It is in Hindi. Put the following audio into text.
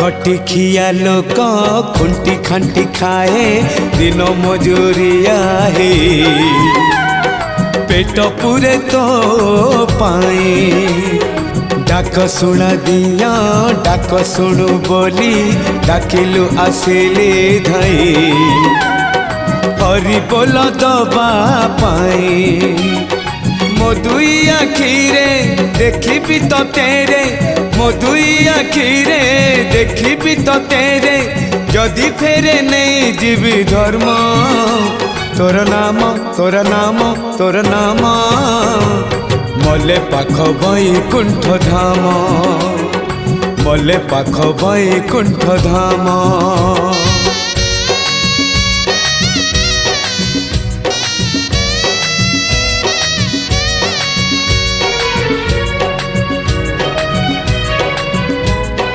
खटी खिया लोक खुंटी खांटी खाए दिन मजूरिया हे पेट पूरे तो पाए डाक शुणा दिया डाक शुणु बोली डाकिलु आसिले धाई हरि बोल दबा पाए मो दुई आखिरे देखी तो तेरे मो दुई आखिरे देखी तो तेरे जदि फेरे नहीं जीवी धर्म तोर नाम तोर नाम तोर नाम मले पाख बैकुंठ धाम मले पाख बैकुंठ धाम।